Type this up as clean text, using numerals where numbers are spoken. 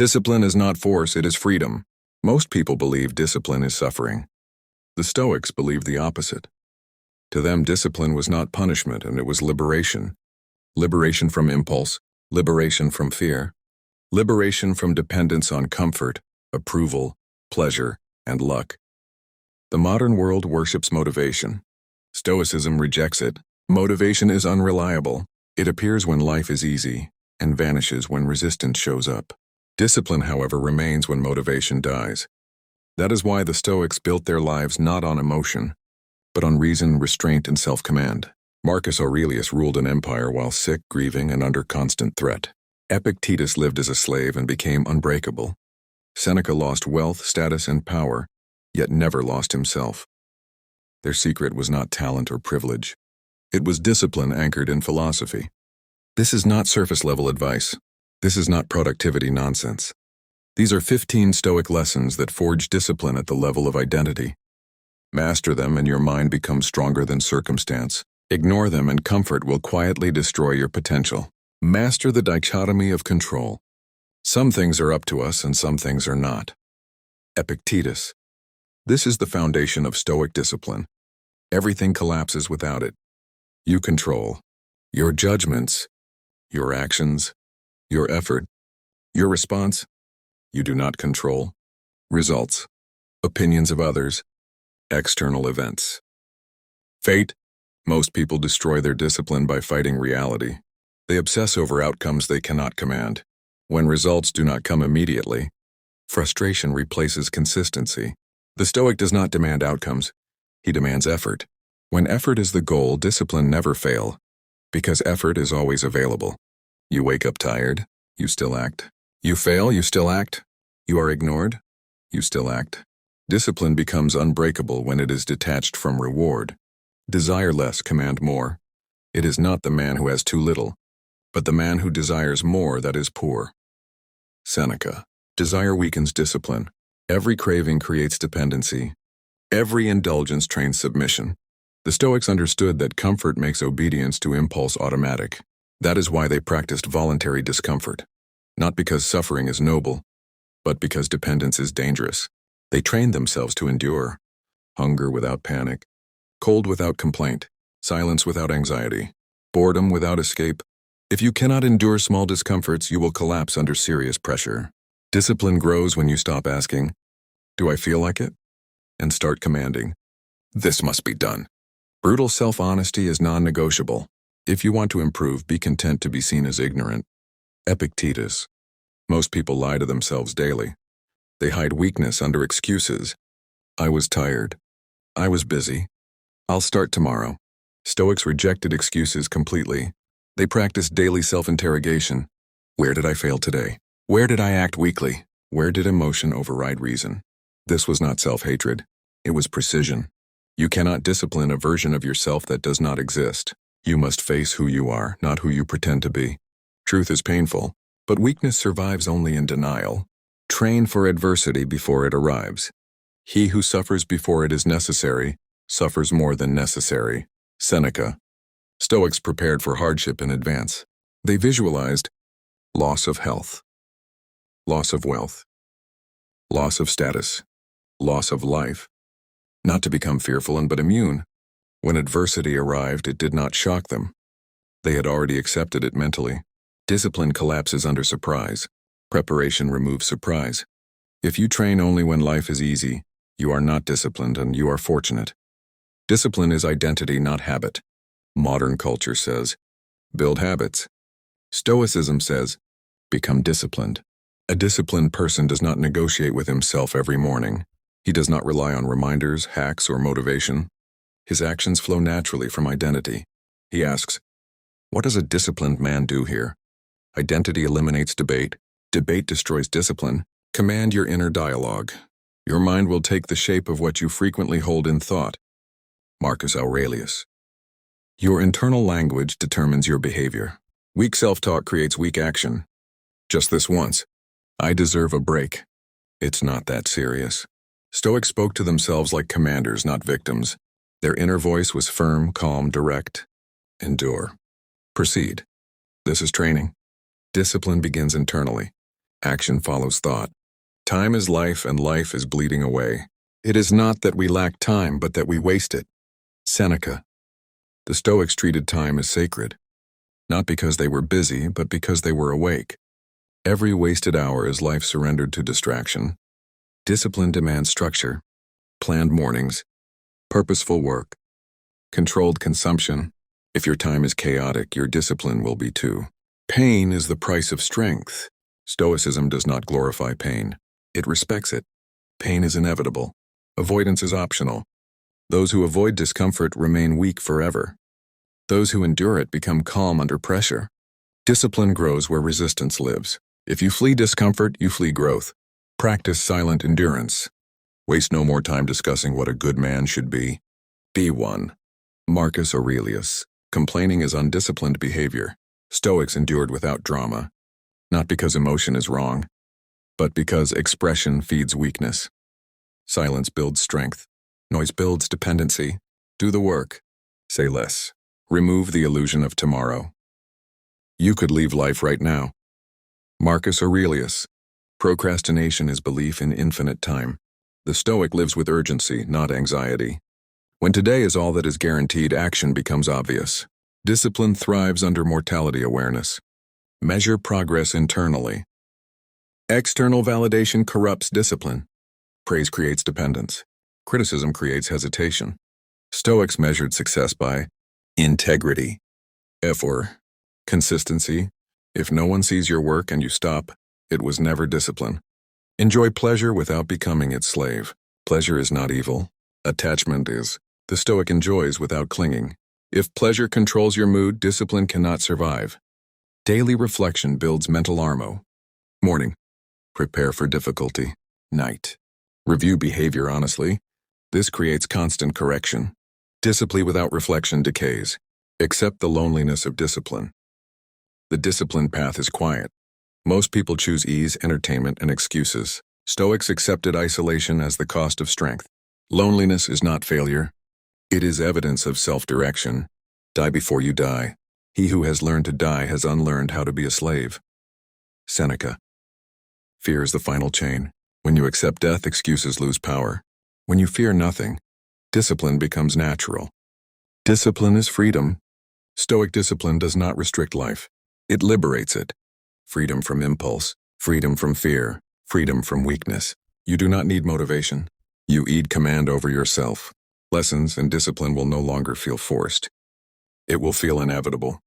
Discipline is not force, it is freedom. Most people believe discipline is suffering. The Stoics believed the opposite. To them, discipline was not punishment, and it was liberation. Liberation from impulse, liberation from fear, liberation from dependence on comfort, approval, pleasure, and luck. The modern world worships motivation. Stoicism rejects it. Motivation is unreliable. It appears when life is easy and vanishes when resistance shows up. Discipline, however, remains when motivation dies. That is why the Stoics built their lives not on emotion, but on reason, restraint, and self-command. Marcus Aurelius ruled an empire while sick, grieving, and under constant threat. Epictetus lived as a slave and became unbreakable. Seneca lost wealth, status, and power, yet never lost himself. Their secret was not talent or privilege. It was discipline anchored in philosophy. This is not surface-level advice. This is not productivity nonsense. These are 15 Stoic lessons that forge discipline at the level of identity. Master them and your mind becomes stronger than circumstance. Ignore them and comfort will quietly destroy your potential. Master the dichotomy of control. Some things are up to us and some things are not. Epictetus. This is the foundation of Stoic discipline. Everything collapses without it. You control your judgments, your actions, your effort, your response. You do not control results, opinions of others, external events. Fate. Most people destroy their discipline by fighting reality. They obsess over outcomes they cannot command. When results do not come immediately, frustration replaces consistency. The Stoic does not demand outcomes. He demands effort. When effort is the goal, discipline never fails, because effort is always available. You wake up tired, you still act. You fail, you still act. You are ignored, you still act. Discipline becomes unbreakable when it is detached from reward. Desire less, command more. It is not the man who has too little, but the man who desires more that is poor. Seneca. Desire weakens discipline. Every craving creates dependency. Every indulgence trains submission. The Stoics understood that comfort makes obedience to impulse automatic. That is why they practiced voluntary discomfort. Not because suffering is noble, but because dependence is dangerous. They trained themselves to endure. Hunger without panic, cold without complaint, silence without anxiety, boredom without escape. If you cannot endure small discomforts, you will collapse under serious pressure. Discipline grows when you stop asking, "Do I feel like it?" and start commanding, "This must be done." Brutal self-honesty is non-negotiable. If you want to improve, be content to be seen as ignorant. Epictetus. Most people lie to themselves daily. They hide weakness under excuses. I was tired. I was busy. I'll start tomorrow. Stoics rejected excuses completely. They practiced daily self-interrogation. Where did I fail today? Where did I act weakly? Where did emotion override reason? This was not self-hatred. It was precision. You cannot discipline a version of yourself that does not exist. You must face who you are, not who you pretend to be. Truth is painful, but weakness survives only in denial. Train for adversity before it arrives. He who suffers before it is necessary suffers more than necessary. Seneca. Stoics prepared for hardship in advance. They visualized loss of health, loss of wealth, loss of status, loss of life. Not to become fearful but immune. When adversity arrived, it did not shock them. They had already accepted it mentally. Discipline collapses under surprise. Preparation removes surprise. If you train only when life is easy, you are not disciplined and you are fortunate. Discipline is identity, not habit. Modern culture says, build habits. Stoicism says, become disciplined. A disciplined person does not negotiate with himself every morning. He does not rely on reminders, hacks, or motivation. His actions flow naturally from identity. He asks, what does a disciplined man do here? Identity eliminates debate. Debate destroys discipline. Command your inner dialogue. Your mind will take the shape of what you frequently hold in thought. Marcus Aurelius. Your internal language determines your behavior. Weak self-talk creates weak action. Just this once. I deserve a break. It's not that serious. Stoics spoke to themselves like commanders, not victims. Their inner voice was firm, calm, direct. Endure. Proceed. This is training. Discipline begins internally. Action follows thought. Time is life and life is bleeding away. It is not that we lack time, but that we waste it. Seneca. The Stoics treated time as sacred, not because they were busy, but because they were awake. Every wasted hour is life surrendered to distraction. Discipline demands structure, planned mornings, purposeful work, controlled consumption. If your time is chaotic, your discipline will be too. Pain is the price of strength. Stoicism does not glorify pain. It respects it. Pain is inevitable. Avoidance is optional. Those who avoid discomfort remain weak forever. Those who endure it become calm under pressure. Discipline grows where resistance lives. If you flee discomfort, you flee growth. Practice silent endurance. Waste no more time discussing what a good man should be. Be one. Marcus Aurelius. Complaining is undisciplined behavior. Stoics endured without drama, not because emotion is wrong, but because expression feeds weakness. Silence builds strength. Noise builds dependency. Do the work. Say less. Remove the illusion of tomorrow. You could leave life right now. Marcus Aurelius. Procrastination is belief in infinite time. The Stoic lives with urgency, not anxiety. When today is all that is guaranteed, action becomes obvious. Discipline thrives under mortality awareness. Measure progress internally. External validation corrupts discipline. Praise creates dependence. Criticism creates hesitation. Stoics measured success by integrity. Or consistency. If no one sees your work and you stop, it was never discipline. Enjoy pleasure without becoming its slave. Pleasure is not evil. Attachment is. The Stoic enjoys without clinging. If pleasure controls your mood, discipline cannot survive. Daily reflection builds mental armor. Morning. Prepare for difficulty. Night. Review behavior honestly. This creates constant correction. Discipline without reflection decays. Accept the loneliness of discipline. The disciplined path is quiet. Most people choose ease, entertainment, and excuses. Stoics accepted isolation as the cost of strength. Loneliness is not failure. It is evidence of self-direction. Die before you die. He who has learned to die has unlearned how to be a slave. Seneca. Fear is the final chain. When you accept death, excuses lose power. When you fear nothing, discipline becomes natural. Discipline is freedom. Stoic discipline does not restrict life. It liberates it. Freedom from impulse, freedom from fear, freedom from weakness. You do not need motivation. You need command over yourself. Lessons and discipline will no longer feel forced. It will feel inevitable.